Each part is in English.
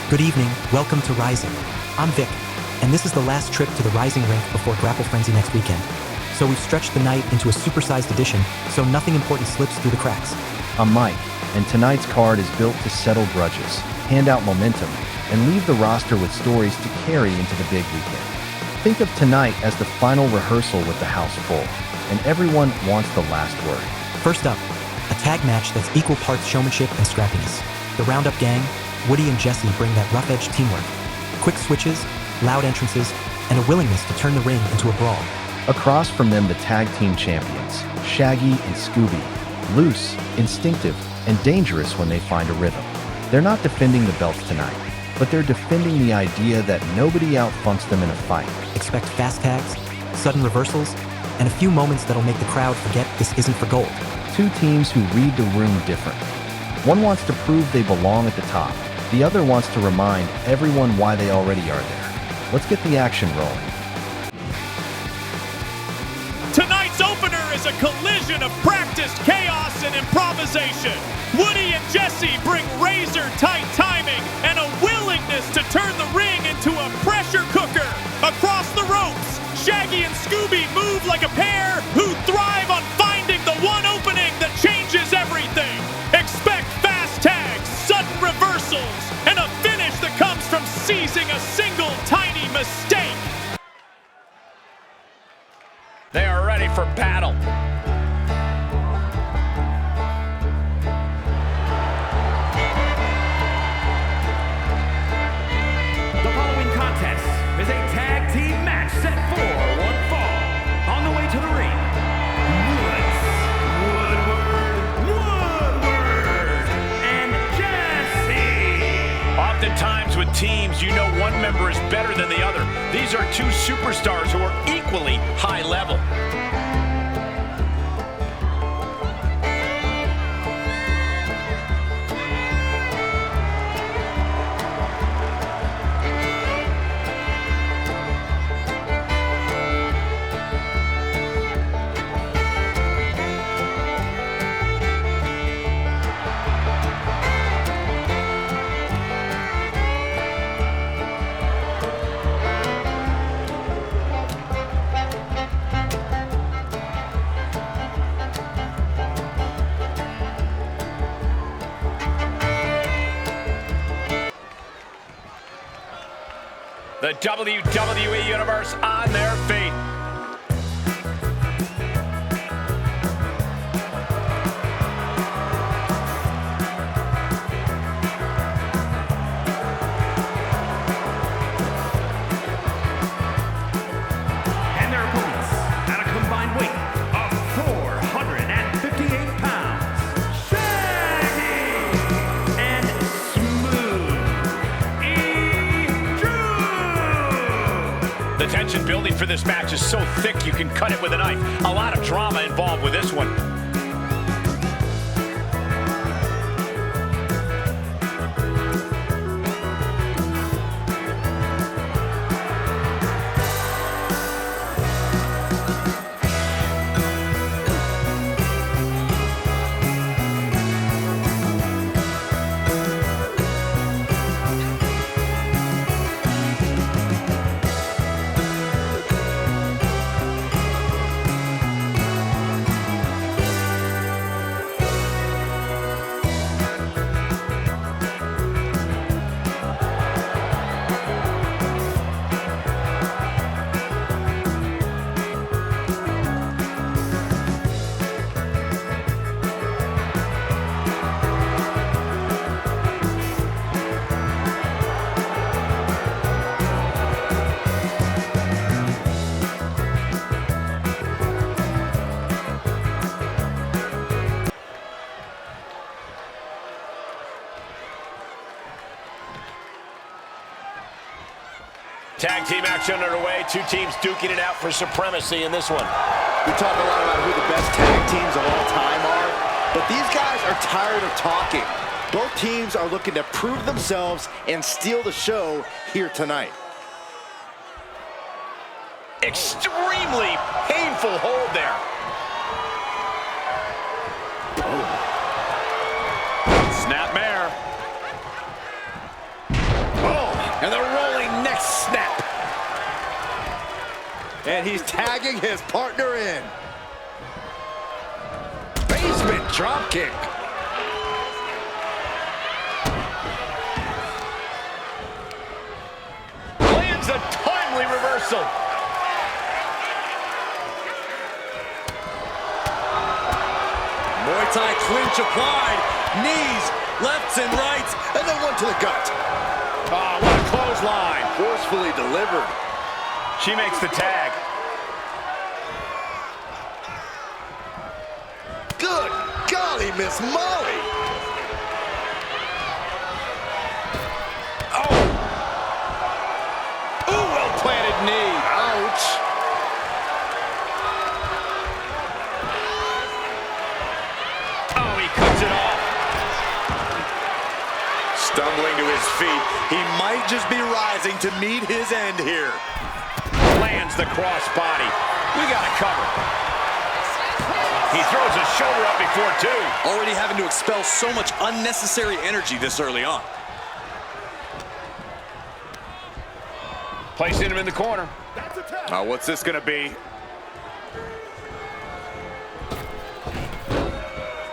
Good evening, welcome to Rising. I'm Vic, and this is the last trip to the Rising Rink before Grapple Frenzy next weekend. So we've stretched the night into a supersized edition, so nothing important slips through the cracks. I'm Mike, and tonight's card is built to settle grudges, hand out momentum, and leave the roster with stories to carry into the big weekend. Think of tonight as the final rehearsal with the house full, and everyone wants the last word. First up, a tag match that's equal parts showmanship and scrappiness. The Roundup Gang, Woody and Jesse bring that rough-edged teamwork, quick switches, loud entrances, and a willingness to turn the ring into a brawl. Across from them, the tag team champions, Shaggy and Scooby, loose, instinctive, and dangerous when they find a rhythm. They're not defending the belts tonight, but they're defending the idea that nobody outfunks them in a fight. Expect fast tags, sudden reversals, and a few moments that'll make the crowd forget this isn't for gold. Two teams who read the room different. One wants to prove they belong at the top. The other wants to remind everyone why they already are there. Let's get the action rolling. Tonight's opener is a collision of practiced chaos and improvisation. Woody and Jesse bring razor-tight timing and a willingness to turn the ring into a pressure cooker. Across the ropes, Shaggy and Scooby move like a pair who thrive on finding the one opening that changes everything. Expect fast tags, sudden reversals, and a finish that comes from seizing a single tiny mistake. They are ready for battle. The following contest is a tag team match set for one fall. On the way to the ring, Woodward, and Jesse. Oftentimes with teams, you know one member is better than the other. These are two superstars who are equally high level. The WWE Universe on their feet. And their opponents, at a combined weight of 458 pounds, Shaggy and Smooth. The tension building for this match is so thick you can cut it with a knife. A lot of drama involved with this one. Tag team action underway. Two teams duking it out for supremacy in this one. We talk a lot about who the best tag teams of all time are, but these guys are tired of talking. Both teams are looking to prove themselves and steal the show here tonight. Extremely painful hold there. Oh. Snapmare. And he's tagging his partner in. Basement dropkick. Lands a timely reversal. Muay Thai clinch applied. Knees, lefts and rights, and then one to the gut. Oh, what a clothesline. Forcefully delivered. She makes the tag. Good golly, Miss Molly. Oh. Ooh, well-planted knee. Ouch. Oh, he cuts it off. Stumbling to his feet. He might just be rising to meet his end here. Lands the crossbody. We got it covered. He throws his shoulder up before two. Already having to expel so much unnecessary energy this early on. Placing him in the corner. Now, what's this gonna be?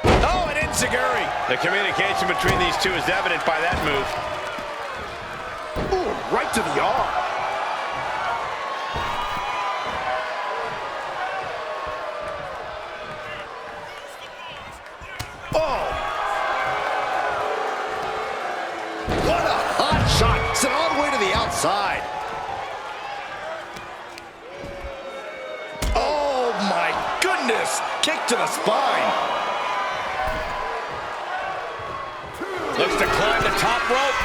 Oh, an enziguri. The communication between these two is evident by that move. Ooh, right to the arm. Oh! What a hot shot! Sent all the way to the outside. Oh my goodness! Kick to the spine. Looks to climb the top rope.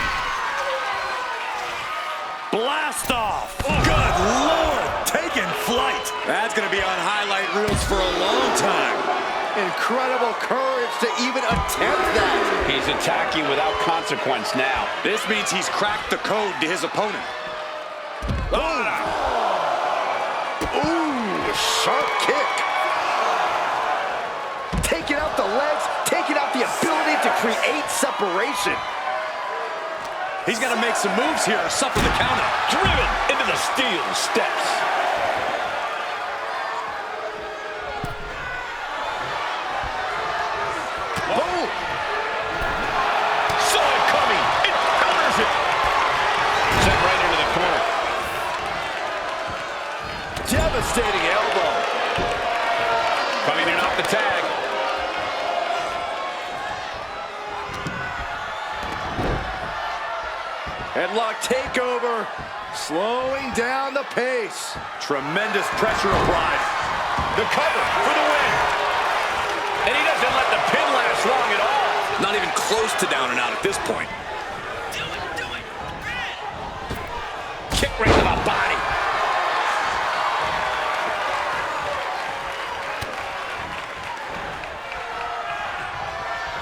Blast off. Good Lord! Taking flight. That's gonna be on highlight reels for a long time. Incredible courage to even attempt that. He's attacking without consequence now. This means he's cracked the code to his opponent. Ooh, sharp kick. Taking out the legs, taking out the ability to create separation. He's got to make some moves here or suffer the counter. Driven into the steel steps. Boom! Saw it coming. It counters it. Sent right into the corner. Devastating elbow. Coming in off the tag. Headlock takeover. Slowing down the pace. Tremendous pressure applied. The cover for the win. And he doesn't let the pin last long at all. Not even close to down and out at this point. Kick right to the body.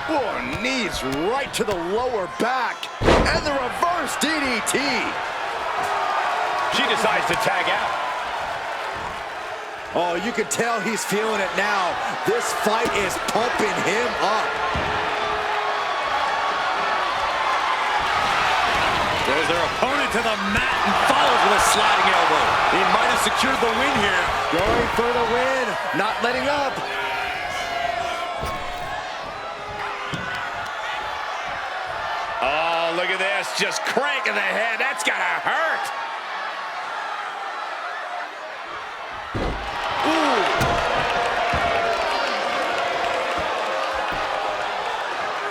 Oh, knees right to the lower back. And the reverse DDT. She decides to tag out. Oh, you can tell he's feeling it now. This fight is pumping him up. Throws their opponent to the mat and follows with a sliding elbow. He might have secured the win here. Going for the win, not letting up. Oh, look at this. Just cranking the head. That's gotta hurt. Ooh.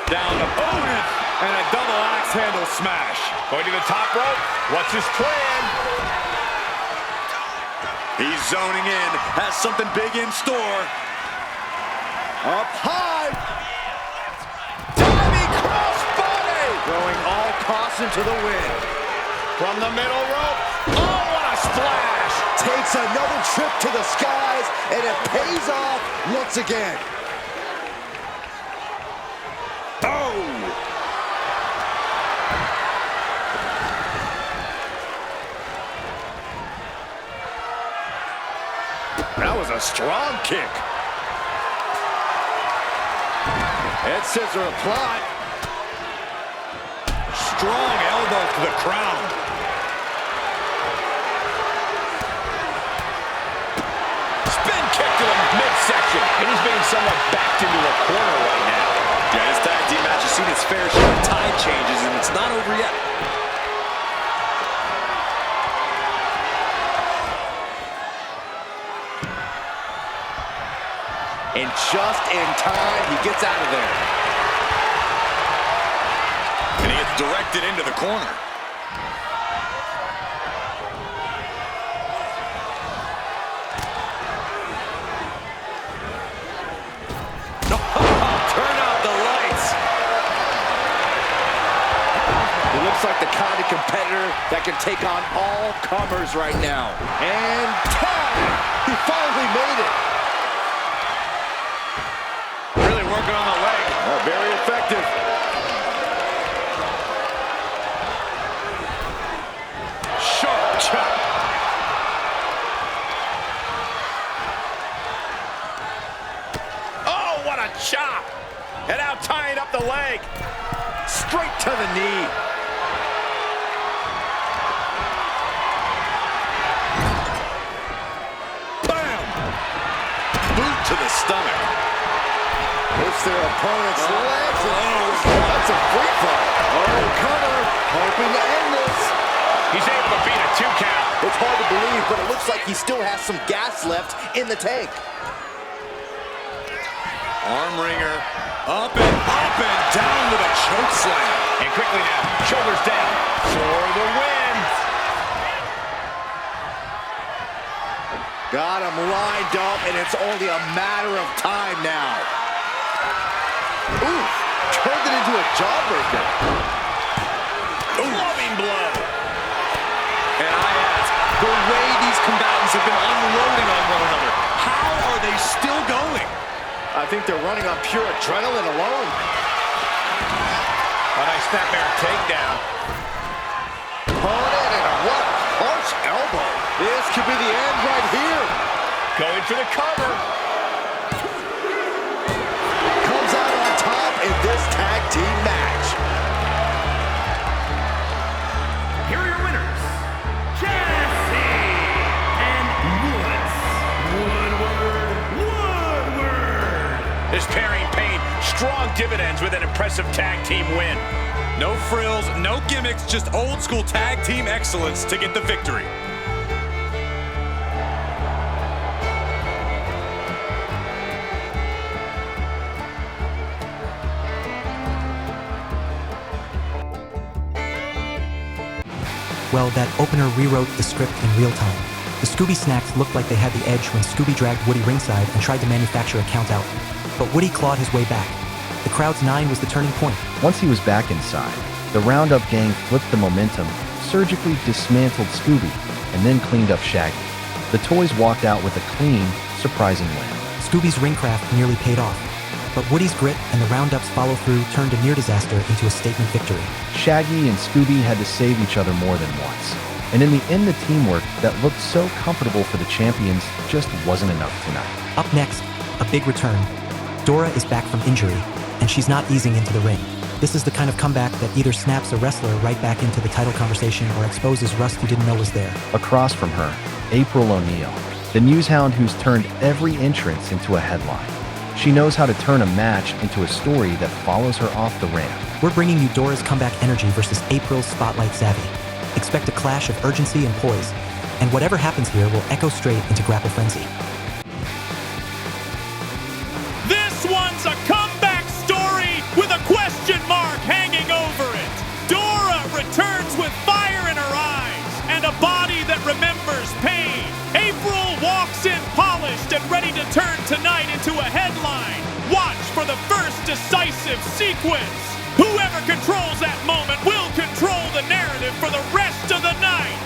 Down opponent. And a double axe handle smash. Going to the top rope. What's his plan? He's zoning in, has something big in store. Up high. Diving crossbody. Throwing all caution to the wind. From the middle rope. Oh, what a splash. Takes another trip to the skies, and it pays off once again. Oh! That was a strong kick. Head scissor applied. Strong elbow to the crown. midsection, and he's being somewhat backed into a corner right now. Yeah, this tag team match has seen its fair share of tide changes, and it's not over yet. And just in time, he gets out of there. And he gets directed into the corner. Turn out the lights. He looks like the kind of competitor that can take on all comers right now. And tag! He finally made it. Really working on the leg. Oh, very effective. Sharp chop. Oh, what a chop! And now tying up the leg. Straight to the knee. Bam! Boot to the stomach. Hits their opponent's legs. That's a free fall. Oh, cover. Hoping to end this. He's able to beat a 2 count. It's hard to believe, but it looks like he still has some gas left in the tank. Arm wringer. Up and down with a choke slam. And quickly now, shoulders down for the win. Got him lined up, and it's only a matter of time now. Ooh, turned it into a jawbreaker. Loving blow. And I ask, the way these combatants have been unloading on one another, how are they still going? I think they're running on pure adrenaline alone. A nice snapmare takedown. Punted, and what a harsh elbow. This could be the end right here. Going for the cover. Comes out on top in this tag team match. Here are your winners, Jesse and Woodward. This pairing paid strong dividends with an impressive tag team win. No frills, no gimmicks, just old school tag team excellence to get the victory. Well, that opener rewrote the script in real time. The Scooby Snacks looked like they had the edge when Scooby dragged Woody ringside and tried to manufacture a countout. But Woody clawed his way back. The crowd's 9 was the turning point. Once he was back inside, the Roundup gang flipped the momentum, surgically dismantled Scooby, and then cleaned up Shaggy. The toys walked out with a clean, surprising win. Scooby's ringcraft nearly paid off. But Woody's grit and the Roundup's follow-through turned a near disaster into a statement victory. Shaggy and Scooby had to save each other more than once. And in the end, the teamwork that looked so comfortable for the champions just wasn't enough tonight. Up next, a big return. Dora is back from injury, and she's not easing into the ring. This is the kind of comeback that either snaps a wrestler right back into the title conversation or exposes rust you didn't know was there. Across from her, April O'Neil, the newshound who's turned every entrance into a headline. She knows how to turn a match into a story that follows her off the ramp. We're bringing you Dora's comeback energy versus April's spotlight savvy. Expect a clash of urgency and poise, and whatever happens here will echo straight into Grapple Frenzy. This one's a comeback story with a question mark hanging over it. Dora returns with fire in her eyes and a body that remembers pain. April walks in polished and ready to turn tonight into a headline. Watch for the first decisive sequence. Whoever controls that moment will control the narrative for the rest of the night.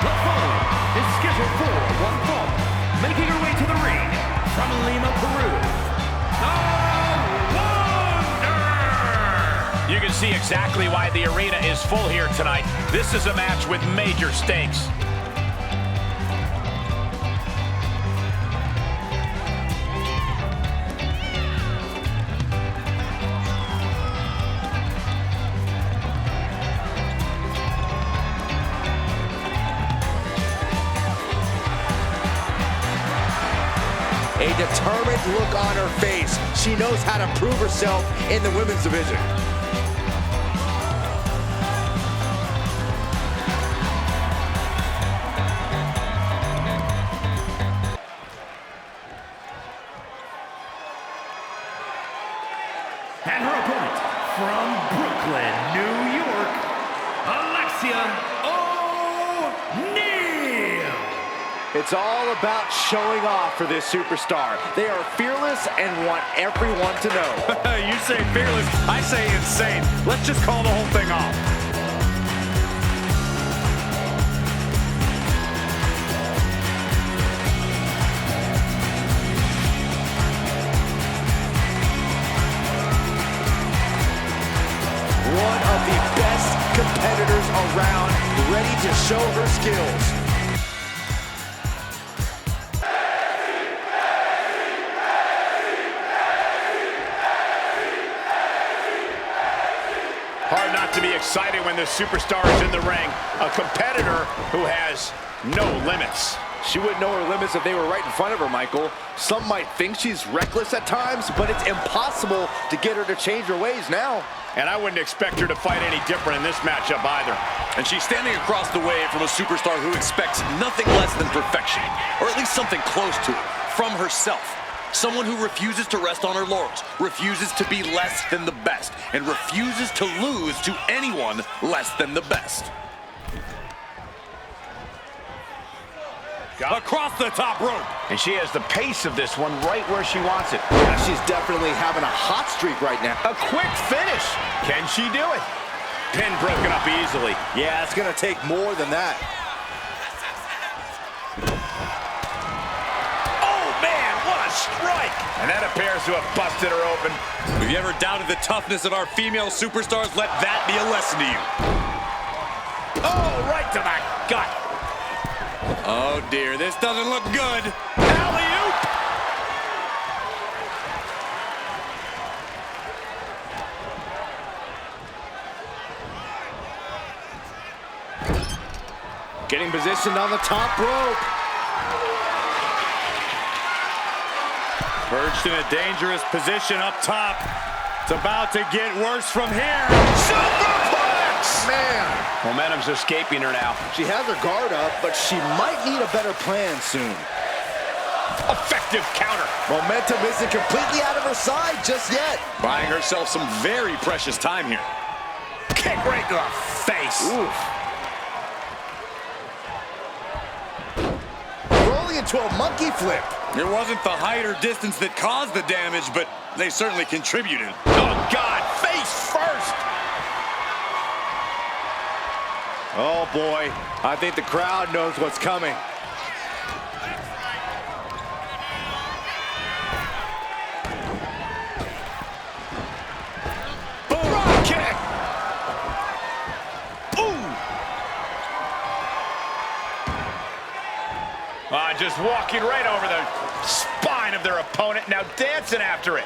The following is scheduled for one fall, making her way to the ring from Lima, Peru. You can see exactly why the arena is full here tonight. This is a match with major stakes. a determined look on her face. She knows how to prove herself in the women's division. And her opponent from Brooklyn, New York, Alexia O'Neal. It's all about showing off for this superstar. They are fearless and want everyone to know. You say fearless, I say insane. Let's just call the whole thing off. One of the best competitors around, ready to show her skills. Hard not to be excited when the superstar is in the ring. A competitor who has no limits. She wouldn't know her limits if they were right in front of her, Michael. Some might think she's reckless at times, but it's impossible to get her to change her ways now. And I wouldn't expect her to fight any different in this matchup either. And she's standing across the way from a superstar who expects nothing less than perfection, or at least something close to it, from herself. Someone who refuses to rest on her laurels, refuses to be less than the best, and refuses to lose to anyone less than the best. Across the top rope. And she has the pace of this one right where she wants it. Yeah, she's definitely having a hot streak right now. A quick finish. Can she do it? Pin broken up easily. Yeah, it's going to take more than that. Oh, man, what a strike. And that appears to have busted her open. If you ever doubted the toughness of our female superstars, let that be a lesson to you. Oh, right to the gut. Oh, dear, this doesn't look good. Alley-oop. Getting positioned on the top rope. Perched in a dangerous position up top. It's about to get worse from here. Superplex! Man, Momentum's escaping her now. she has her guard up, but she might need a better plan soon. Effective counter. Momentum isn't completely out of her side just yet. Buying herself some very precious time here. Kick right to the face. Oof. Rolling into a monkey flip. It wasn't the height or distance that caused the damage, but they certainly contributed. Oh, God, face first. Oh, boy. I think the crowd knows what's coming. Boom. Drop kick. Ooh. Just walking right over the spine of their opponent, now dancing after it.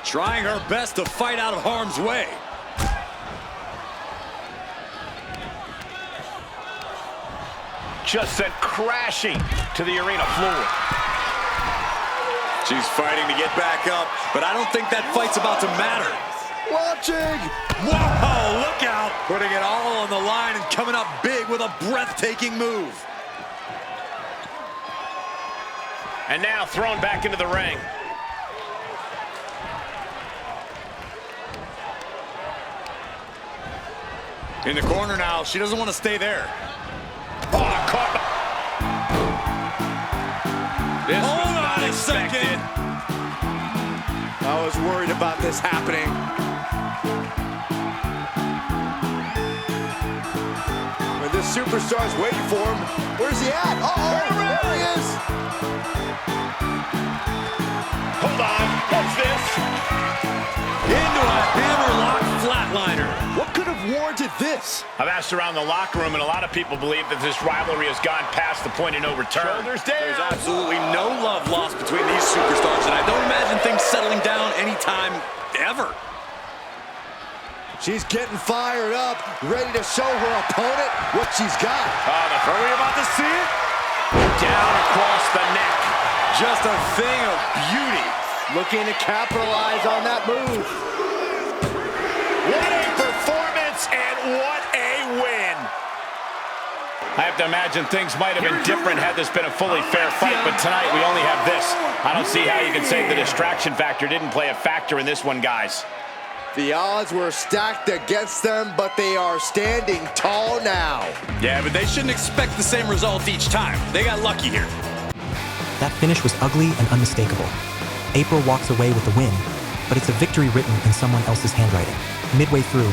Trying her best to fight out of harm's way. Just sent crashing to the arena floor. She's fighting to get back up, but I don't think that fight's about to matter. Watching. Whoa, look out! Putting it all on the line and coming up big with a breathtaking move. And now thrown back into the ring. In the corner now, she doesn't want to stay there. Oh, caught. This Hold was on not a expected. second. I was worried about this happening. When this superstar's waiting for him, where's he at? Uh-oh, there he is. Hold on, what's this? Into a hammerlock flatliner. What could have warranted this? I've asked around the locker room, and a lot of people believe that this rivalry has gone past the point of no return. Shoulders down. There's absolutely no love lost between these superstars, and I don't imagine things settling down anytime ever. She's getting fired up, ready to show her opponent what she's got. Are we about to see it? Down across the neck. Just a thing of beauty. Looking to capitalize on that move. What a performance and what a win. I have to imagine things might have been different had this been a fully fair fight, but tonight we only have this. I don't see how you can say the distraction factor didn't play a factor in this one, guys. The odds were stacked against them, but they are standing tall now. Yeah, but they shouldn't expect the same result each time. They got lucky here. That finish was ugly and unmistakable. April walks away with the win, but it's a victory written in someone else's handwriting. Midway through,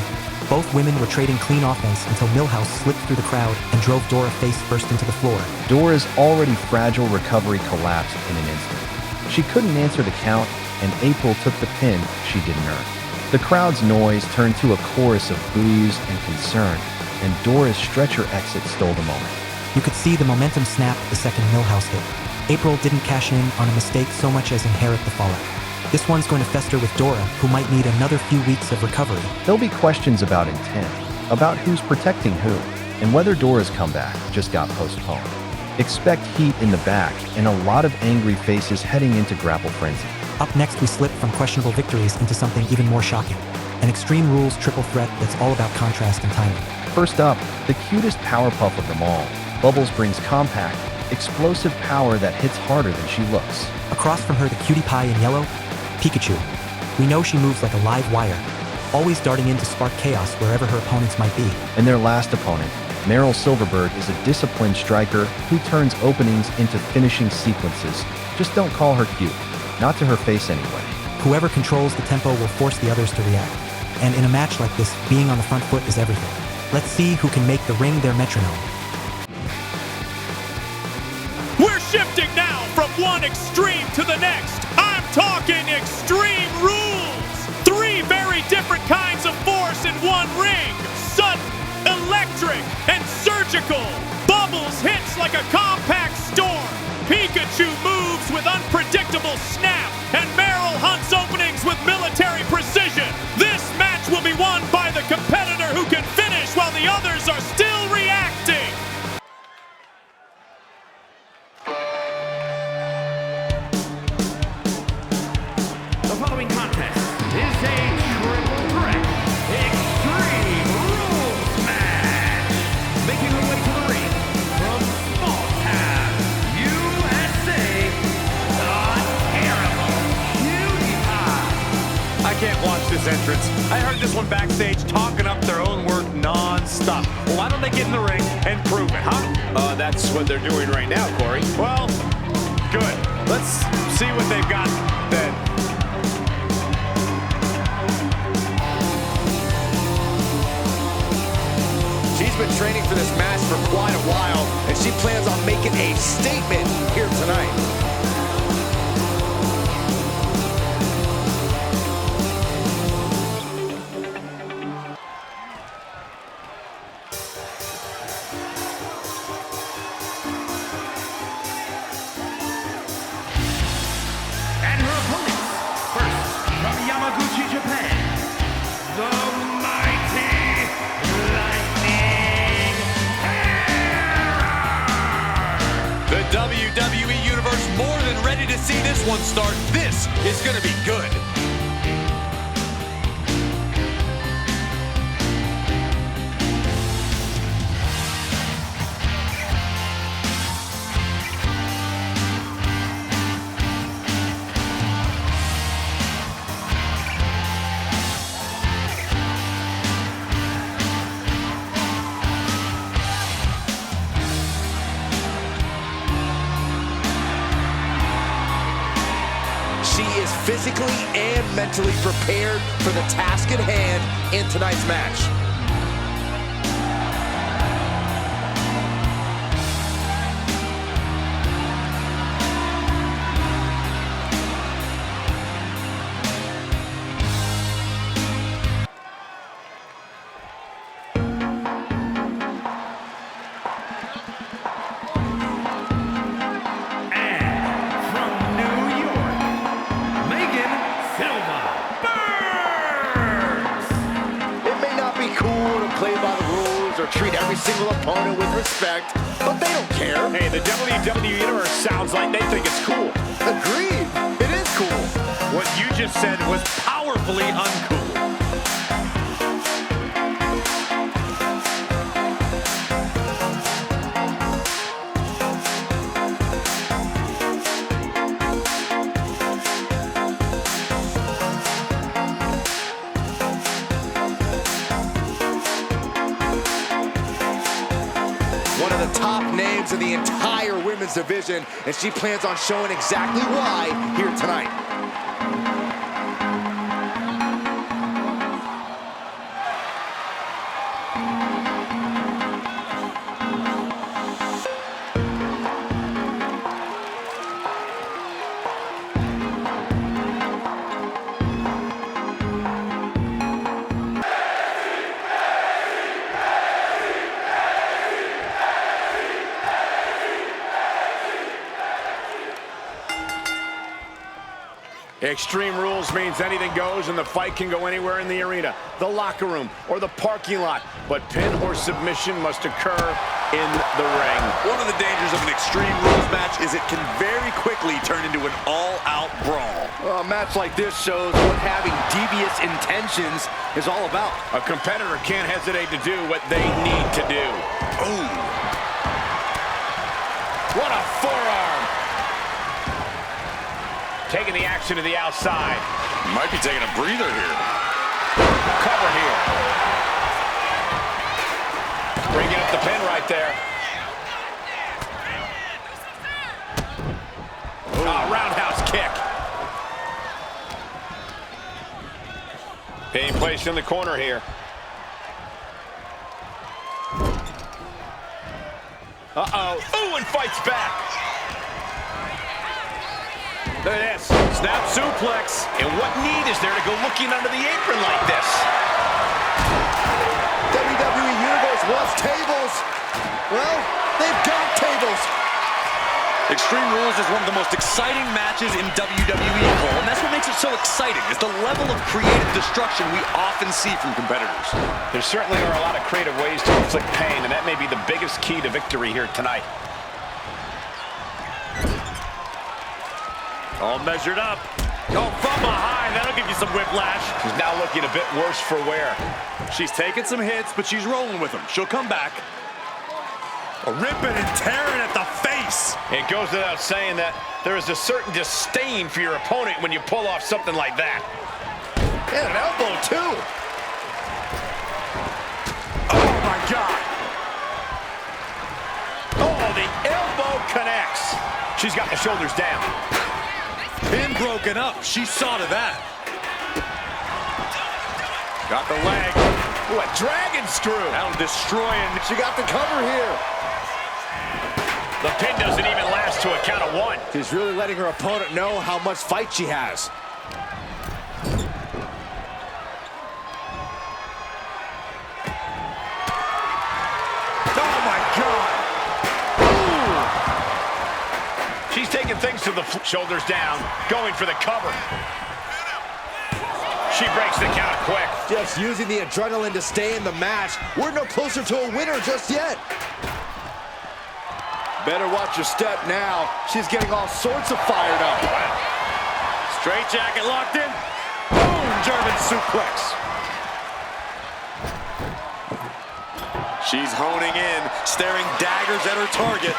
both women were trading clean offense until Millhouse slipped through the crowd and drove Dora face first into the floor. Dora's already fragile recovery collapsed in an instant. She couldn't answer the count, and April took the pin she didn't earn. The crowd's noise turned to a chorus of boos and concern, and Dora's stretcher exit stole the moment. You could see the momentum snap the second Millhouse hit. April didn't cash in on a mistake so much as inherit the fallout. This one's going to fester with Dora, who might need another few weeks of recovery. There'll be questions about intent, about who's protecting who, and whether Dora's comeback just got postponed. Expect heat in the back and a lot of angry faces heading into Grapple Frenzy. Up next, we slip from questionable victories into something even more shocking. An Extreme Rules triple threat that's all about contrast and timing. First up, the cutest power puff of them all. Bubbles brings compact, explosive power that hits harder than she looks. Across from her, the cutie pie in yellow, Pikachu. We know she moves like a live wire, always darting in to spark chaos wherever her opponents might be. And their last opponent, Meryl Silverberg, is a disciplined striker who turns openings into finishing sequences. Just don't call her cute. Not to her face anyway. Whoever controls the tempo will force the others to react. And in a match like this, being on the front foot is everything. Let's see who can make the ring their metronome. We're shifting now from one extreme to the next. I'm talking Extreme Rules. 3 very different kinds of force in one ring. Sudden, electric, and surgical. Bubbles hits like a compact storm. Pikachu moves with unpredictable snap. And Meryl hunts openings with military precision. This match will be won by the competitor who can finish while the others are still reacting. The following contest is a triple threat Extreme Rules match. Making her way to the ring from Small Town, USA, the terrible cutie pie. I can't watch this entrance. I heard this one backstage talking up their own work non-stop. Well, why don't they get in the ring and prove it, huh? That's what they're doing right now, Corey. Well, good. Let's see what they've got then. She's been training for this match for quite a while, and she plans on making a statement here tonight. And her opponents, first from Yamaguchi, Japan, the mighty Lightning Terror! The WWE Universe more than ready to see this one start. This is going to be good. She is physically and mentally prepared for the task at hand in tonight's match. every single opponent with respect, but they don't care. Hey, the WWE Universe sounds like they think it's cool. Agreed. It is cool. What you just said was powerfully uncool. One of the top names in the entire women's division, and she plans on showing exactly why here tonight. Extreme Rules means anything goes and the fight can go anywhere in the arena, the locker room, or the parking lot. But pin or submission must occur in the ring. One of the dangers of an Extreme Rules match is it can very quickly turn into an all-out brawl. A match like this shows what having devious intentions is all about. A competitor can't hesitate to do what they need to do. Ooh. What a forearm! Taking the action to the outside. Might be taking a breather here. Cover here. Bringing up the pin right there. Roundhouse kick. Being placed in the corner here. Uh-oh. Ooh, and fights back. Look at this. Snap suplex. And what need is there to go looking under the apron like this? WWE Universe wants tables. Well, they've got tables. Extreme Rules is one of the most exciting matches in WWE, Cole, and that's what makes it so exciting, is the level of creative destruction we often see from competitors. There certainly are a lot of creative ways to inflict pain, and that may be the biggest key to victory here tonight. All measured up. Oh, from behind. That'll give you some whiplash. She's now looking a bit worse for wear. She's taking some hits, but she's rolling with them. She'll come back. Ripping and tearing at the face. It goes without saying that there is a certain disdain for your opponent when you pull off something like that. And an elbow, too. Oh, my God. Oh, the elbow connects. She's got the shoulders down. Pin broken up. She saw to that. Got the leg. Ooh, a dragon screw. That'll destroy him. She got the cover here. The pin doesn't even last to a count of one. She's really letting her opponent know how much fight she has. Oh, my God. Ooh. She's taking things to the shoulders down, going for the cover. She breaks the count quick. Just using the adrenaline to stay in the match. We're no closer to a winner just yet. Better watch your step now. She's getting all sorts of fired up. Straight jacket locked in. Boom, German suplex. She's honing in, staring daggers at her target.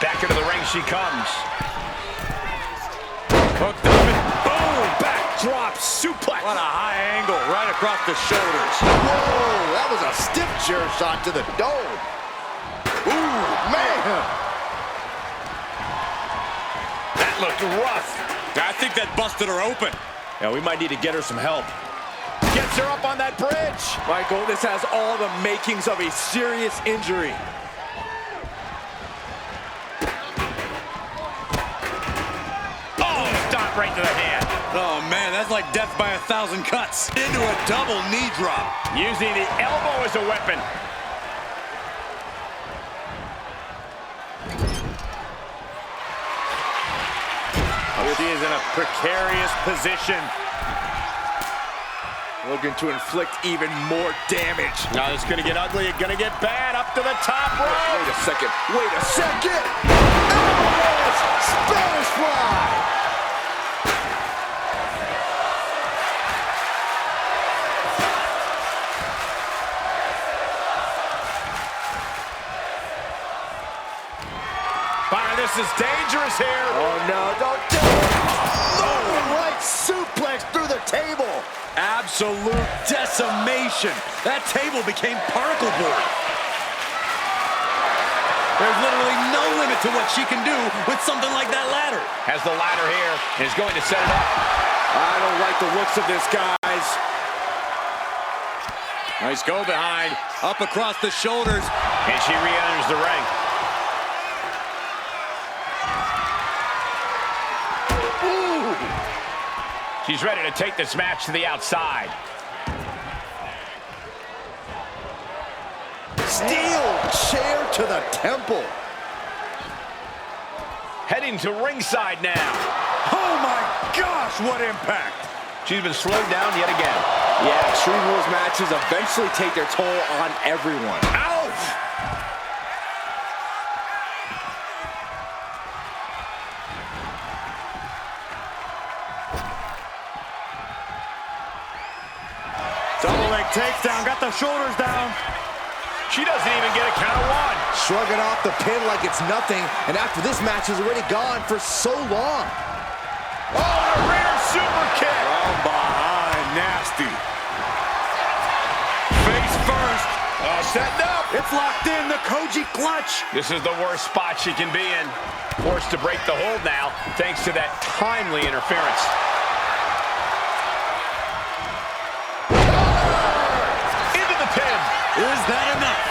Back into the ring she comes. Hooked up and boom, backdrop suplex. What a high angle right across the shoulders. Whoa, that was a stiff chair shot to the dome. Ooh, man. That looked rough. I think that busted her open. Yeah, we might need to get her some help. Gets her up on that bridge. Michael, this has all the makings of a serious injury. Oh, stop right to the hand. Oh, man, that's like death by 1,000 cuts. Into a double knee drop. Using the elbow as a weapon. She is in a precarious position. looking to inflict even more damage. Now it's gonna get ugly, it's gonna get bad, up to the top rope. Wait a second, wait a second! Elbows! Spanish fly! Wow, this is dangerous here. Oh no, don't do it! Oh, right suplex through the table! Absolute decimation. That table became particle board. There's literally no limit to what she can do with something like that ladder. Has the ladder here and is going to set it up. I don't like the looks of this, guys. Nice go behind, up across the shoulders. And she re-enters the ring. She's ready to take this match to the outside. Steel chair to the temple. Heading to ringside now. Oh my gosh, what impact! She's been slowed down yet again. Yeah, Extreme Rules matches eventually take their toll on everyone. Ouch! Double leg takedown, got the shoulders down. She doesn't even get a count of one. Shrugging off the pin like it's nothing, and after this match is already gone for so long. Oh, and a rear super kick. From behind, nasty. Face first. Setting up. It's locked in, the Koji clutch. This is the worst spot she can be in. Forced to break the hold now, thanks to that timely interference. Into the pin. Is that enough?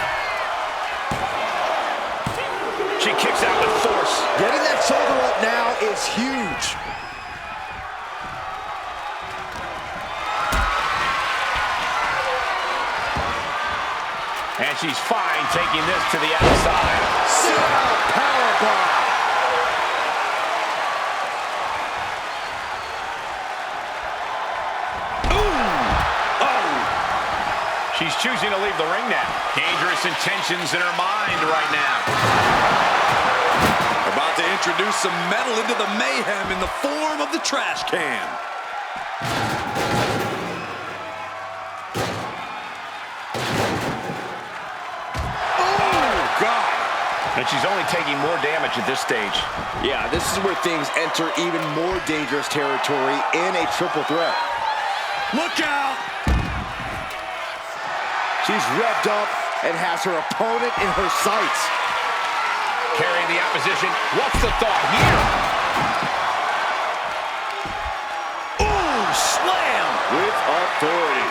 She kicks out with force. Getting that shoulder up now is huge. And she's fine taking this to the outside. Sit out powerbomb. She's choosing to leave the ring now. Dangerous intentions in her mind right now. About to introduce some metal into the mayhem in the form of the trash can. Oh, God. And she's only taking more damage at this stage. Yeah, this is where things enter even more dangerous territory in a triple threat. Look out! She's revved up and has her opponent in her sights. Carrying the opposition. What's the thought here? Ooh, slam! With authority.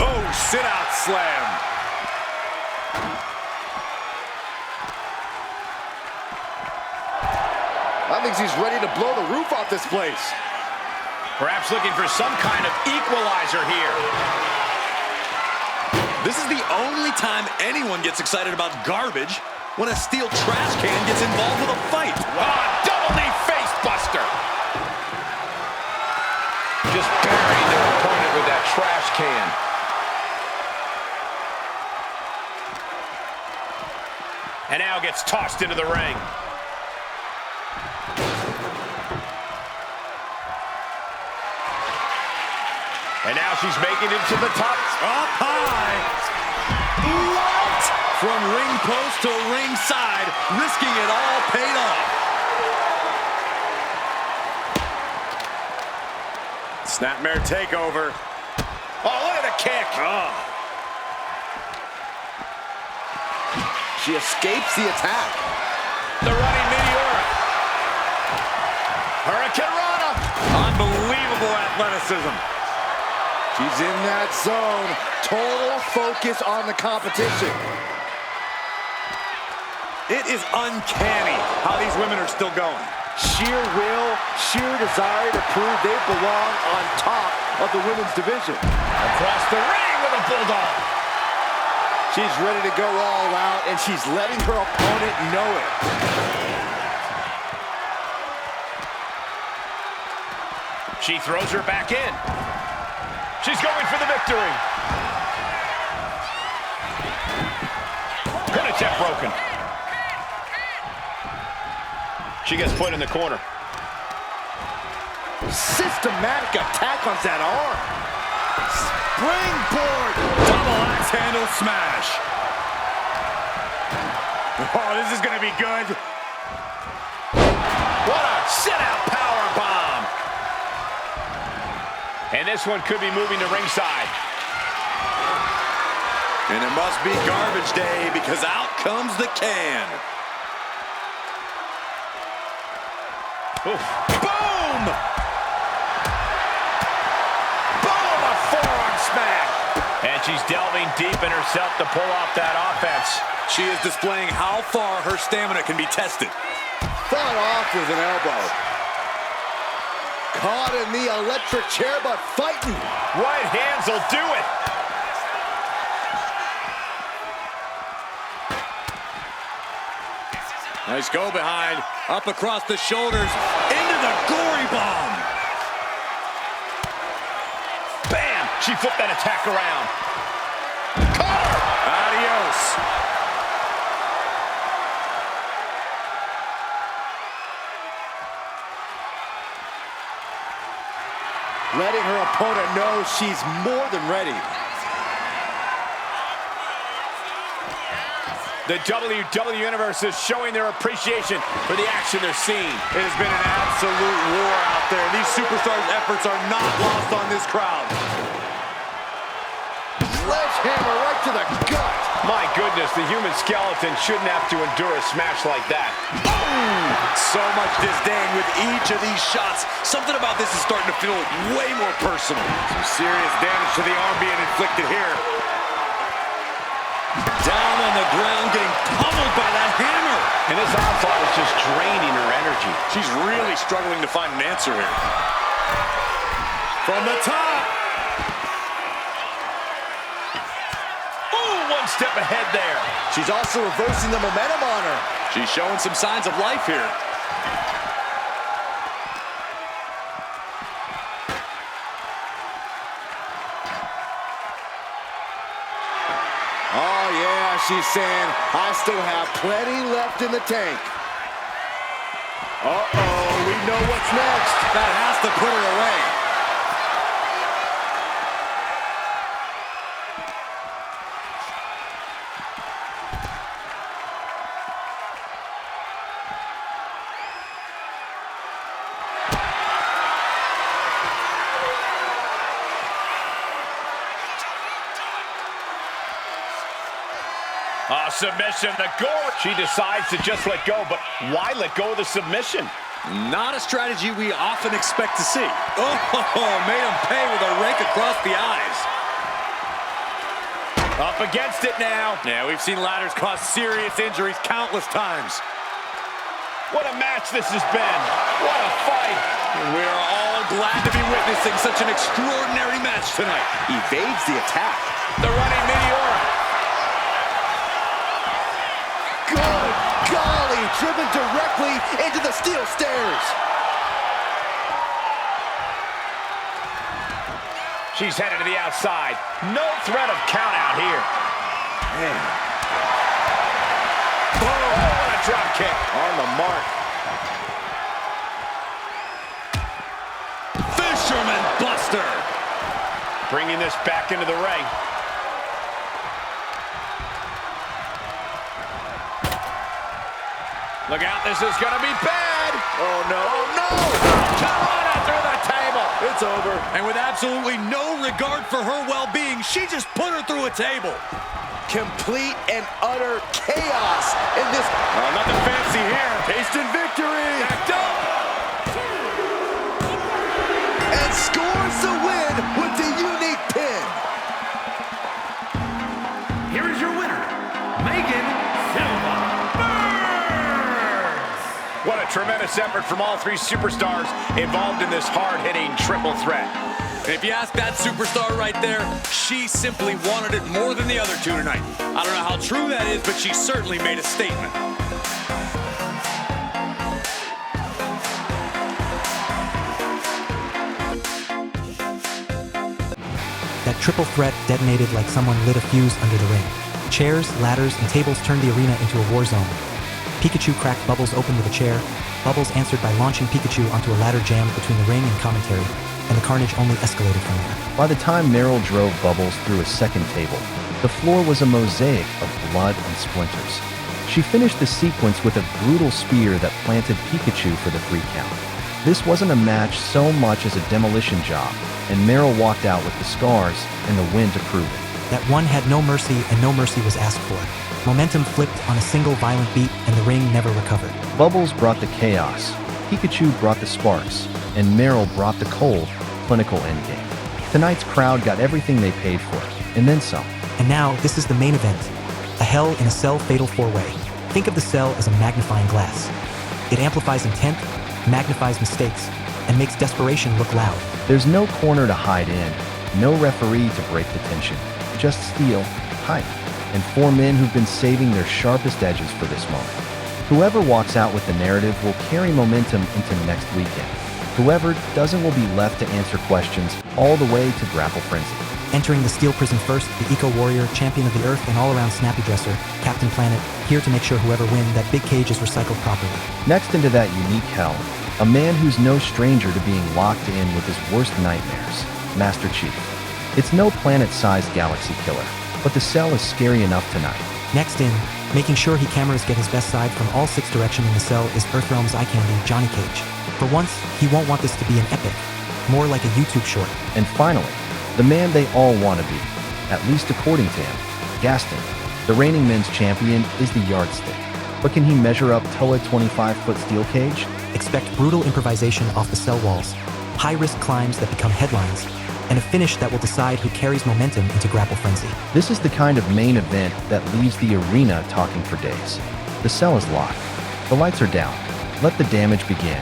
Oh, sit-out slam. I think she's ready to blow the roof off this place. Perhaps looking for some kind of equalizer here. This is the only time anyone gets excited about garbage when a steel trash can gets involved with a fight. Double knee face buster. Just burying their opponent with that trash can. And now gets tossed into the ring. And now she's making it to the top. Up high. What? From ring post to ringside, risking it all paid off. Snapmare takeover. Oh, look at the kick. Oh. She escapes the attack. The running Meteora. Hurricane Rana. Unbelievable athleticism. She's in that zone. Total focus on the competition. It is uncanny how these women are still going. Sheer will, sheer desire to prove they belong on top of the women's division. Across the ring with a bulldog. She's ready to go all out, and she's letting her opponent know it. She throws her back in. She's going for the victory. Pin attempt broken. She gets put in the corner. Systematic attack on that arm. Springboard. Double axe handle smash. Oh, this is going to be good. What a sit-out power bomb. And this one could be moving to ringside. And it must be garbage day because out comes the can. Oof. Boom! Boom! A forearm smack. And she's delving deep in herself to pull off that offense. She is displaying how far her stamina can be tested. Fought off with an elbow. Caught in the electric chair, but fighting. Right hands will do it. Nice go behind. Up across the shoulders. Into the gory bomb. Bam! She flipped that attack around. Cover! Adios. Letting her opponent know she's more than ready. The WWE Universe is showing their appreciation for the action they're seeing. It has been an absolute war out there. These superstars' efforts are not lost on this crowd. Sledgehammer right to the gut. My goodness, the human skeleton shouldn't have to endure a smash like that. Boom! So much disdain with each of these shots. Something about this is starting to feel way more personal. Some serious damage to the arm being inflicted here. Down on the ground, getting pummeled by that hammer. And this onslaught is just draining her energy. She's really struggling to find an answer here. From the top. Ooh, one step ahead there. She's also reversing the momentum on her. She's showing some signs of life here. Oh, yeah, she's saying, I still have plenty left in the tank. Uh-oh, we know what's next. That has to put her away. Submission, the gore. She decides to just let go, but why let go of the submission? Not a strategy we often expect to see. Oh, made him pay with a rake across the eyes. Up against it now. Yeah, we've seen ladders cause serious injuries countless times. What a match this has been. What a fight. And we are all glad to be witnessing such an extraordinary match tonight. Evades the attack. The running meteora. Good golly, driven directly into the steel stairs. She's headed to the outside. No threat of count out here. Man. Oh, what a drop kick. On the mark. Fisherman Buster. Bringing this back into the ring. Look out, this is gonna be bad. Oh, no. Oh, no. Corona through the table. It's over. And with absolutely no regard for her well-being, she just put her through a table. Complete and utter chaos in this. Nothing fancy here. Instant victory. Backed up. And scores the win with the unique pin. Here is your winner, Megan Silva. What a tremendous effort from all three superstars involved in this hard-hitting triple threat. And if you ask that superstar right there, she simply wanted it more than the other two tonight. I don't know how true that is, but she certainly made a statement. That triple threat detonated like someone lit a fuse under the ring. Chairs, ladders, and tables turned the arena into a war zone. Pikachu cracked Bubbles open with a chair. Bubbles answered by launching Pikachu onto a ladder jammed between the ring and commentary, and the carnage only escalated from there. By the time Meryl drove Bubbles through a second table, the floor was a mosaic of blood and splinters. She finished the sequence with a brutal spear that planted Pikachu for the 3 count. This wasn't a match so much as a demolition job, and Meryl walked out with the scars and the win to prove it. That one had no mercy, and no mercy was asked for. Momentum flipped on a single violent beat, and the ring never recovered. Bubbles brought the chaos, Pikachu brought the sparks, and Meryl brought the cold, clinical endgame. Tonight's crowd got everything they paid for, and then some. And now, this is the main event. A Hell in a Cell fatal 4-way. Think of the cell as a magnifying glass. It amplifies intent, magnifies mistakes, and makes desperation look loud. There's no corner to hide in, no referee to break the tension. Just steel, hype, and 4 men who've been saving their sharpest edges for this moment. Whoever walks out with the narrative will carry momentum into next weekend. Whoever doesn't will be left to answer questions all the way to Grapple Frenzy. Entering the Steel Prison first, the Eco-Warrior, Champion of the Earth, and all-around snappy dresser, Captain Planet, here to make sure whoever wins, that big cage is recycled properly. Next into that unique hell, a man who's no stranger to being locked in with his worst nightmares, Master Chief. It's no planet-sized galaxy killer, but the cell is scary enough tonight. Next in, making sure he cameras get his best side from all 6 directions in the cell is Earthrealm's eye candy, Johnny Cage. For once, he won't want this to be an epic, more like a YouTube short. And finally, the man they all want to be, at least according to him, Gaston. The reigning men's champion is the yardstick. But can he measure up to a 25-foot steel cage? Expect brutal improvisation off the cell walls, high-risk climbs that become headlines, and a finish that will decide who carries momentum into Grapple Frenzy. This is the kind of main event that leaves the arena talking for days. The cell is locked. The lights are down. Let the damage begin.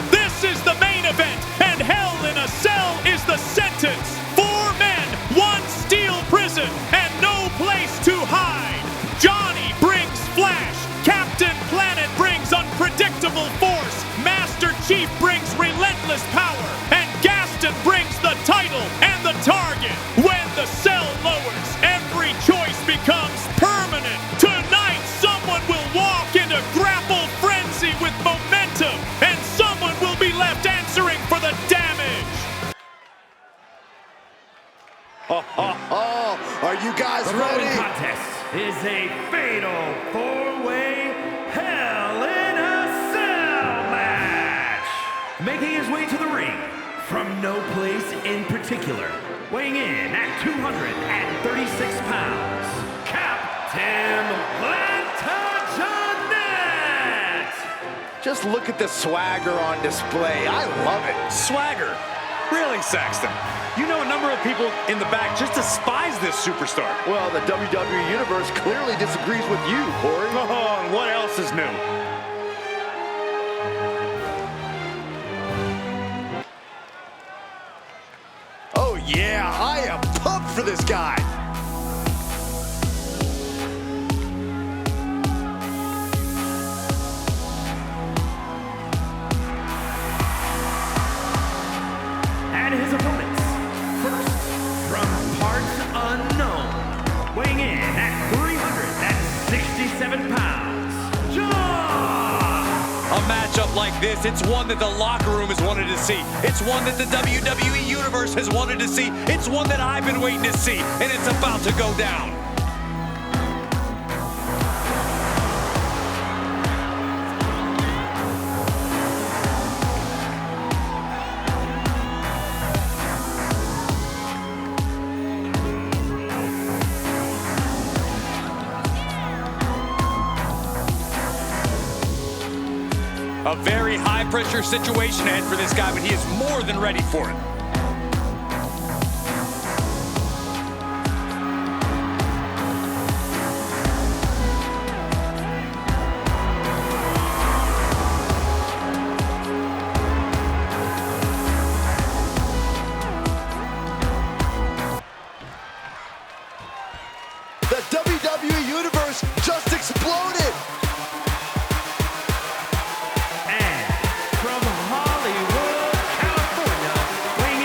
This is the main event, and Hell in a Cell is the sentence. 4 men, 1 steel prison, and no place to hide. Johnny brings flash. Captain Planet brings unpredictable force. Master Chief brings relentless power. And Gaston brings the title and the target. When the cell lowers, every choice becomes permanent. Tonight, someone will walk into Grapple Frenzy with momentum, and someone will be left answering for the damage. Are you guys The ready? following contest is a fatal 4-way Hell in a Cell match. Making his way to the ring from no place in particular, weighing in at 236 pounds, Captain Plantagenet. Just look at the swagger on display. I love it. Swagger. Really, Saxton? You know a number of people in the back just despise this superstar. Well, the WWE Universe clearly disagrees with you, Corey. Oh, and what else is new? Oh, yeah, I am pumped for this guy. And his opponents, first from parts unknown, weighing in at 367 pounds, John! A matchup like this, it's one that the locker room has wanted to see. It's one that the WWE Universe has wanted to see. It's one that I've been waiting to see, and it's about to go down. A very high-pressure situation ahead for this guy, but he is more than ready for it. The WWE Universe just exploded. And from Hollywood, California, weighing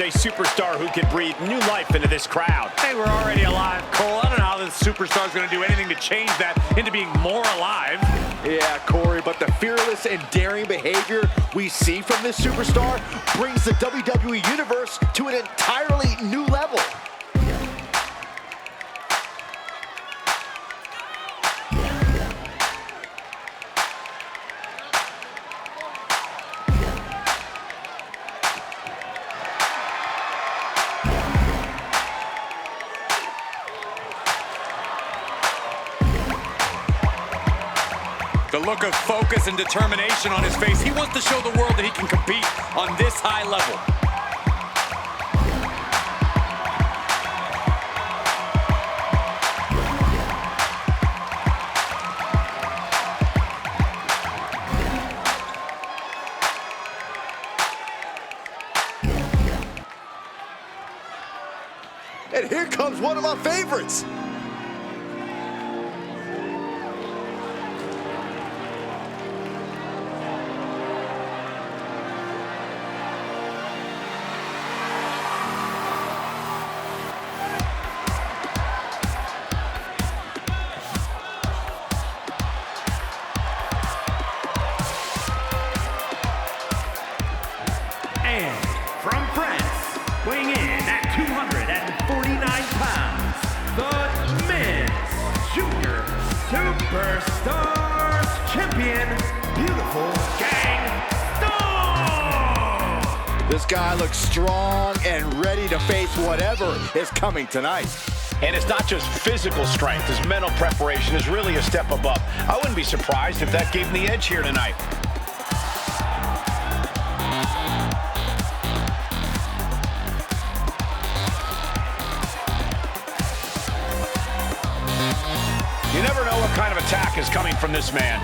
a superstar who can breathe new life into this crowd. They were already alive, Cole. I don't know how this superstar is going to do anything to change that into being more alive. Yeah, Corey, but the fearless and daring behavior we see from this superstar brings the WWE Universe to an entirely new level. The look of focus and determination on his face. He wants to show the world that he can compete on this high level. And here comes one of my favorites. And from France, weighing in at 249 pounds, the Men's Junior Superstars Champion, Beautiful Gang Stone! This guy looks strong and ready to face whatever is coming tonight. And it's not just physical strength. His mental preparation is really a step above. I wouldn't be surprised if that gave him the edge here tonight. You never know what kind of attack is coming from this man.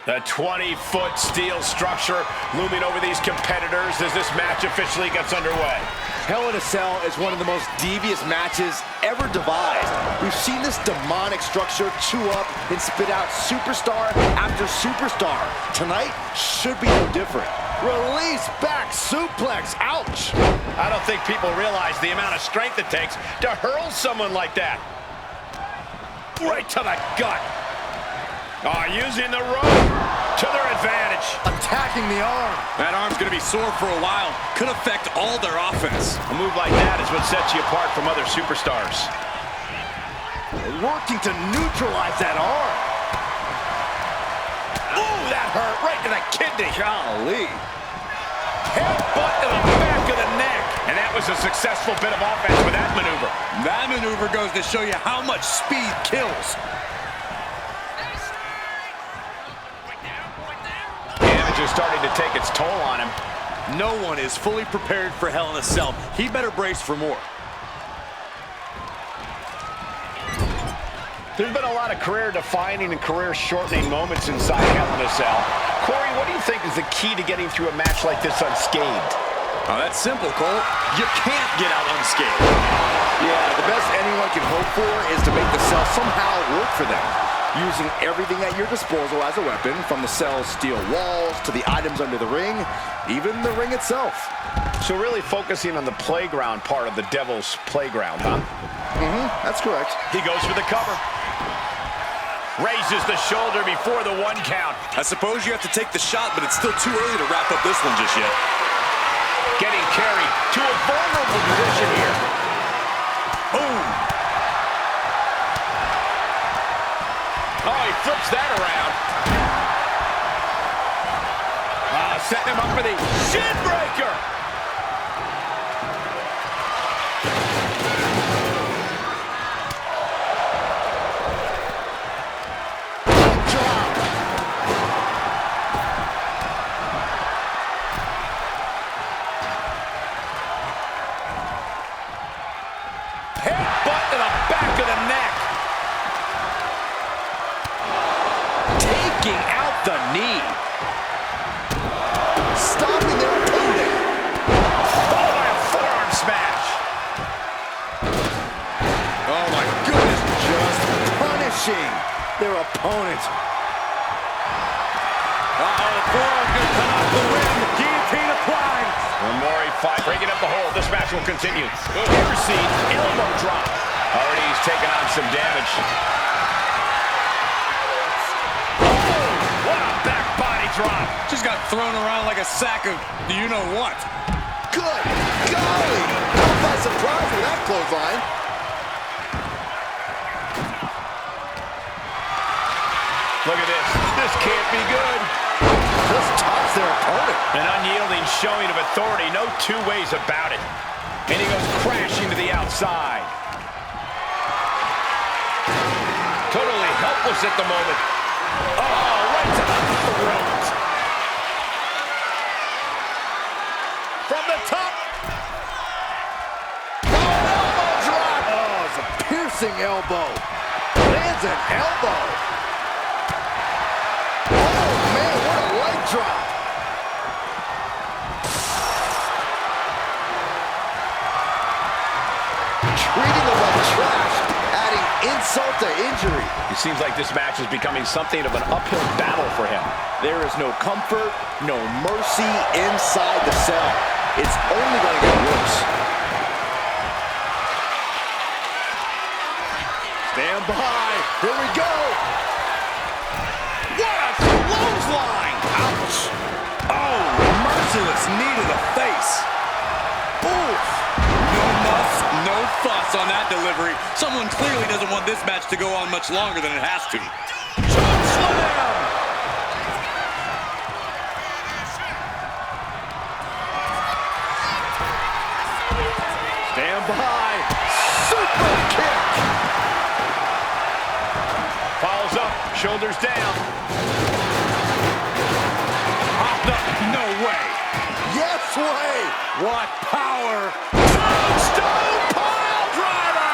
The 20-foot steel structure looming over these competitors as this match officially gets underway. Hell in a Cell is one of the most devious matches ever devised. We've seen this demonic structure chew up and spit out superstar after superstar. Tonight should be no different. Release back suplex, ouch! I don't think people realize the amount of strength it takes to hurl someone like that. Right to the gut. Oh, using the rope to their advantage. Attacking the arm. That arm's going to be sore for a while. Could affect all their offense. A move like that is what sets you apart from other superstars. Working to neutralize that arm. Ooh, that hurt right to the kidney. Golly. Headbutt to the back of the neck. And that was a successful bit of offense with that maneuver. That maneuver goes to show you how much speed kills. Damage is starting to take its toll on him. No one is fully prepared for Hell in a Cell. He better brace for more. There's been a lot of career-defining and career-shortening moments inside Hell in a Cell. Corey, what do you think is the key to getting through a match like this unscathed? Oh, that's simple, Cole. You can't get out unscathed. Yeah, the best anyone can hope for is to make the cell somehow work for them. Using everything at your disposal as a weapon, from the cell's steel walls to the items under the ring, even the ring itself. So really focusing on the playground part of the Devil's Playground, huh? That's correct. He goes for the cover. Raises the shoulder before the 1 count. I suppose you have to take the shot, but it's still too early to wrap up this one just yet. Getting carried to a vulnerable position here. Boom. Oh, he flips that around. Setting him up for the shin breaker. taking out the knee. Stopping their opponent. Oh, by a forearm smash. Oh my goodness. Just punishing their opponent. Uh-oh, forearm gonna come out the rim. Guillotine applied. One more, he fight. Breaking up the hold. This match will continue. Here seen elbow drop. Already he's taken on some damage. Oh, what a back body drop. Just got thrown around like a sack of you-know-what. Good golly! Caught by surprise with that clothesline. Look at this. This can't be good. Just tops their opponent. An unyielding showing of authority. No two ways about it. And he goes crashing to the outside. Totally helpless at the moment. Oh, right to the throat. From the top. Oh, elbow drop. Oh, it's a piercing elbow. Lands an elbow. Oh, man, what a leg drop. Treating him like trash, adding insult to injury. It seems like this match is becoming something of an uphill battle for him. There is no comfort, no mercy inside the cell. It's only going to get worse. Stand by. Here we go. What a clothesline! Ouch! Oh, merciless knee to the face. Oof! No muss, no fuss on that delivery. Someone clearly doesn't want this match to go on much longer than it has to. Choke slam! Stand by. Super kick. Follows up, shoulders down. Hopped up, no way. Yes way. What power! Tombstone pile driver!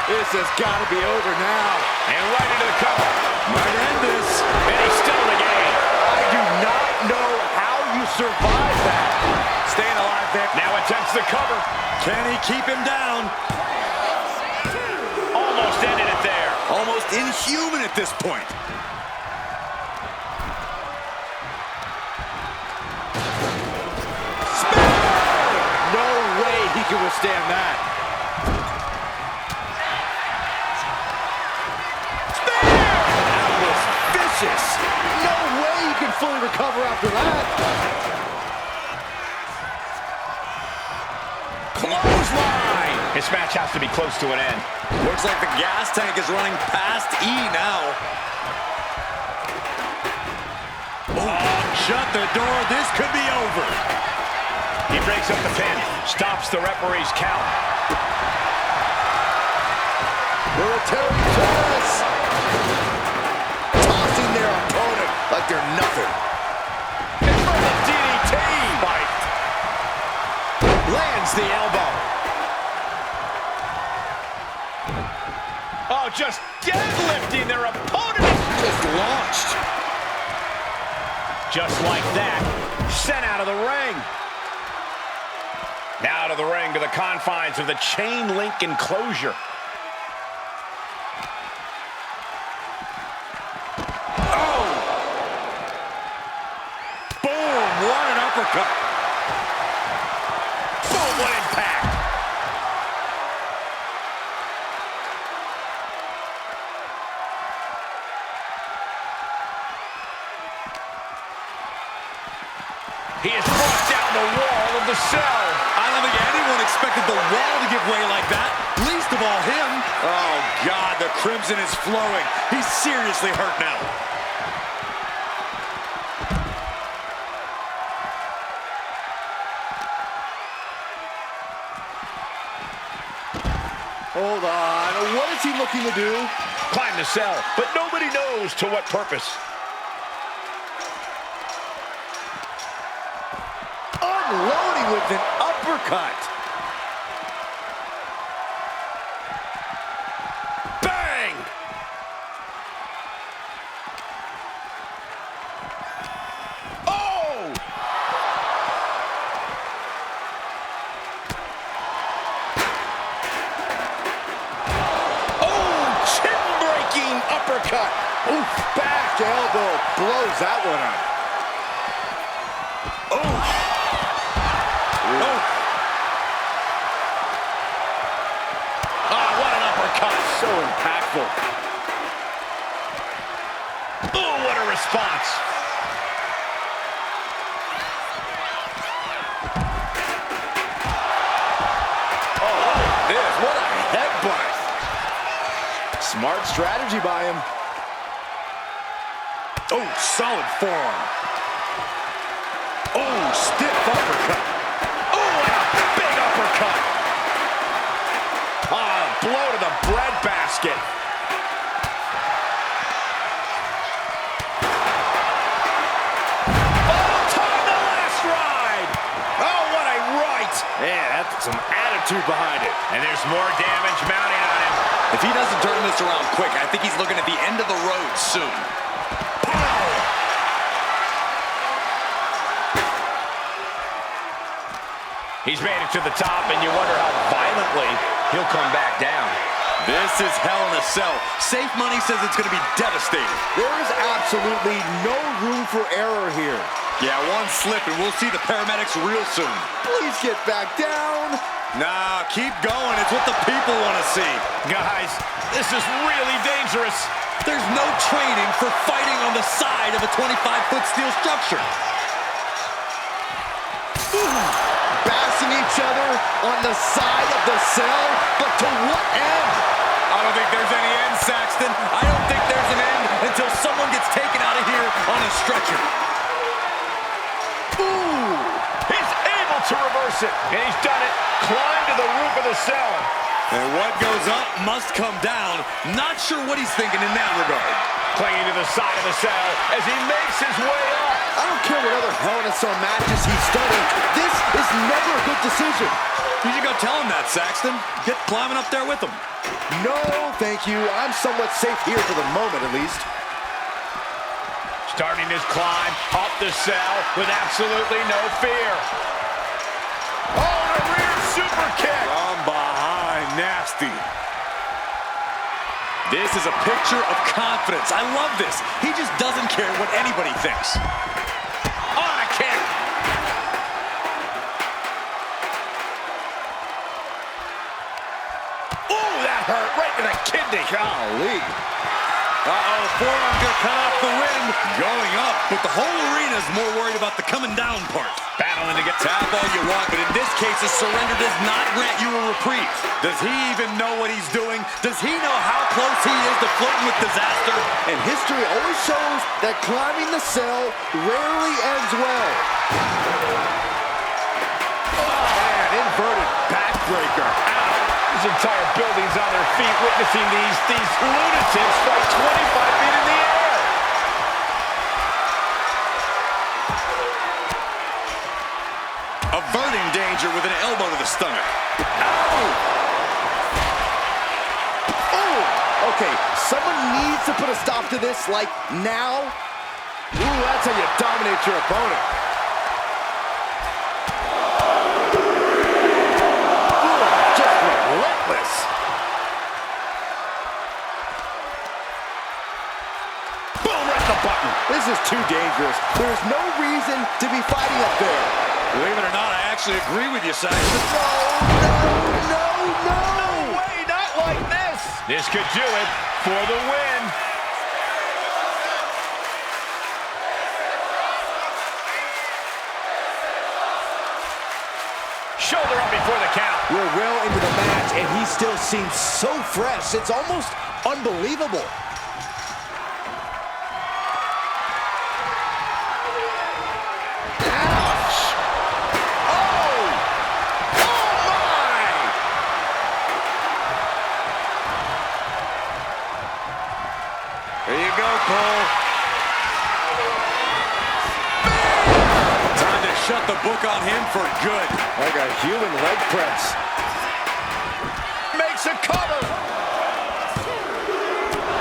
This has got to be over now. And right into the cover. Might end this. And he's still in the game. I do not know how you survive that. Staying alive there. Now attempts the cover. Can he keep him down? Almost ended it there. Almost inhuman at this point. No way he can withstand that. That was vicious. No way he can fully recover after that. Clothesline! This match has to be close to an end. Looks like the gas tank is running past E now. Oh, shut the door. This could be over. He breaks up the pin. Stops the referee's count. Military press. Tossing their opponent like they're nothing. In front of DDT. Fight. Lands the elbow. Oh, just deadlifting their opponent. Just launched. Just like that. Sent out of the ring. Now to the ring, to the confines of the chain link enclosure. Oh! Boom! What an uppercut! Boom! What impact! He has brought down the wall of the cell. I don't think anyone expected the wall to give way like that, least of all him. Oh, God, the crimson is flowing. He's seriously hurt now. Hold on. What is he looking to do? Climb the cell, but nobody knows to what purpose. Unloading with an uppercut. Bang! uppercut. Oof, back elbow blows that one up. Oh. Oh, what an uppercut. So impactful. Oh, what a response. What a headbutt. Smart strategy by him. Oh, solid forearm. Oh, stiff uppercut. Oh, and a big uppercut. Ah, blow to the breadbasket. Oh, time the last ride. Oh, what a right. Yeah, that's some attitude behind it. And there's more damage mounting on him. If he doesn't turn this around quick, I think he's looking at the end of the road soon. He's made it to the top, and you wonder how violently he'll come back down. This is hell in a cell. Safe money says it's going to be devastating. There is absolutely no room for error here. Yeah, one slip, and we'll see the paramedics real soon. Please get back down. Nah, keep going. It's what the people want to see. Guys, this is really dangerous. There's no training for fighting on the side of a 25-foot steel structure. Bashing each other on the side of the cell, but to what end? I don't think there's any end, Saxton. I don't think there's an end until someone gets taken out of here on a stretcher. Ooh! He's able to reverse it, and he's done it. Climb to the roof of the cell. And what goes up must come down. Not sure what he's thinking in that regard. Clinging to the side of the cell as he makes his way up. I don't care what other Hell in a Cell matches he's studied. This is never a good decision. You should go tell him that, Saxton. Get climbing up there with him. No, thank you. I'm somewhat safe here for the moment, at least. Starting his climb up the cell with absolutely no fear. Oh, and a rear super kick. From behind, nasty. This is a picture of confidence. I love this. He just doesn't care what anybody thinks. On a kick. Ooh, that hurt right to the kidney. Golly. Uh-oh, forearm gonna cut off the wind. Going up, but the whole arena is more worried about the coming down part. Battling to get Tap all you want, but in this case, a surrender does not grant you a reprieve. Does he even know what he's doing? Does he know how close he is to flirting with disaster? And history always shows that climbing the cell rarely ends well. Man, inverted backbreaker. Ow. This entire building's on their feet witnessing these lunatics fight 25 feet in the air. Averting danger with an elbow to the stomach. Ow! Oh! Okay, someone needs to put a stop to this, like, now. Ooh, that's how you dominate your opponent. Ooh, just relentless. Boom, right the button. This is too dangerous. There's no reason to be fighting up there. Believe it or not, I actually agree with you, Saxton. No! No way, not like this. This could do it for the win. Shoulder up before the count. We're well into the match, and he still seems so fresh. It's almost unbelievable. There you go, Cole. Time to shut the book on him for good. Like a human leg press. Makes a cover.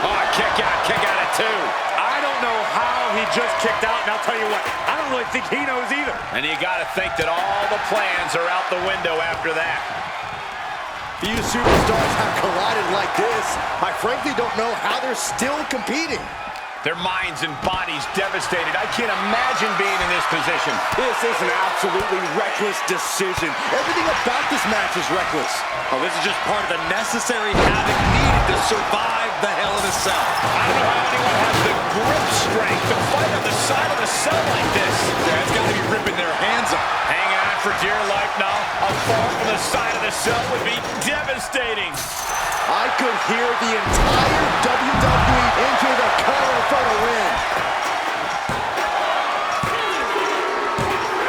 Oh, kick out at two. I don't know how he just kicked out, and I'll tell you what, I don't really think he knows either. And you got to think that all the plans are out the window after that. Few superstars have collided like this. I frankly don't know how they're still competing. Their minds and bodies devastated. I can't imagine being in this position. This is an absolutely reckless decision. Everything about this match is reckless. Oh, this is just part of the necessary havoc needed to survive the Hell in a Cell. I don't know how anyone has the grip strength to fight on the side of the cell like this. Yeah, it's got to be ripping their hands up. Hanging on for dear life now. A fall from the side of the cell would be devastating. I could hear the entire WWE into the color for the win.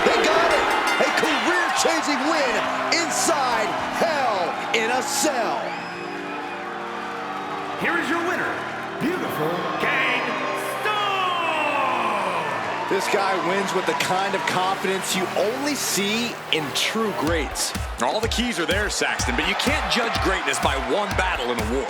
They got it! A career-changing win inside Hell in a Cell. Here is your winner, Beautiful Gang Stone! This guy wins with the kind of confidence you only see in true greats. All the keys are there, Saxton, but you can't judge greatness by one battle in a war.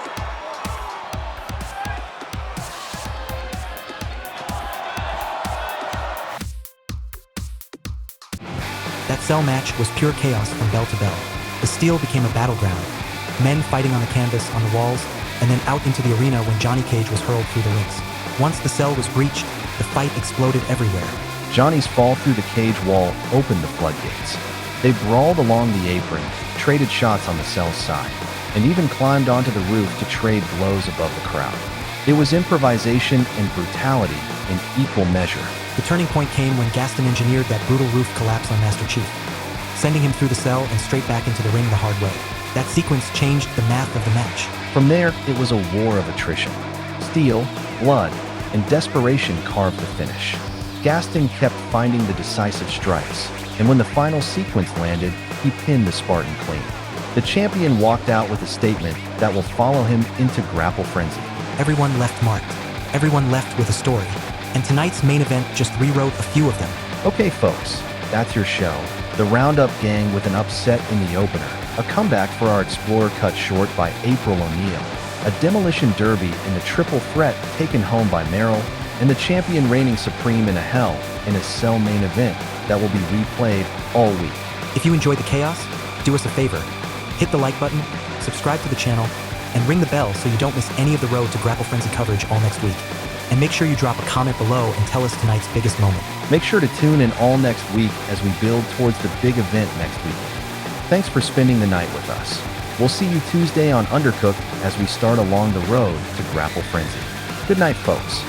That cell match was pure chaos from bell to bell. The steel became a battleground. Men fighting on the canvas, on the walls, and then out into the arena when Johnny Cage was hurled through the rings. Once the cell was breached, the fight exploded everywhere. Johnny's fall through the cage wall opened the floodgates. They brawled along the apron, traded shots on the cell's side, and even climbed onto the roof to trade blows above the crowd. It was improvisation and brutality in equal measure. The turning point came when Gaston engineered that brutal roof collapse on Master Chief, sending him through the cell and straight back into the ring the hard way. That sequence changed the math of the match. From there, it was a war of attrition. Steel, blood, and desperation carved the finish. Gaston kept finding the decisive strikes, and when the final sequence landed, he pinned the Spartan clean. The champion walked out with a statement that will follow him into Grapple Frenzy. Everyone left marked. Everyone left with a story. And tonight's main event just rewrote a few of them. Okay, folks, that's your show. The Roundup Gang with an upset in the opener, a comeback for our Explorer cut short by April O'Neil, a demolition derby in the triple threat taken home by Merrill, and the champion reigning supreme in a Hell in a Cell main event that will be replayed all week. If you enjoyed the chaos, do us a favor. Hit the like button, subscribe to the channel, and ring the bell so you don't miss any of the Road to Grapple Frenzy coverage all next week. And make sure you drop a comment below and tell us tonight's biggest moment. Make sure to tune in all next week as we build towards the big event next weekend. Thanks for spending the night with us. We'll see you Tuesday on Undercooked as we start along the road to Grapple Frenzy. Good night, folks.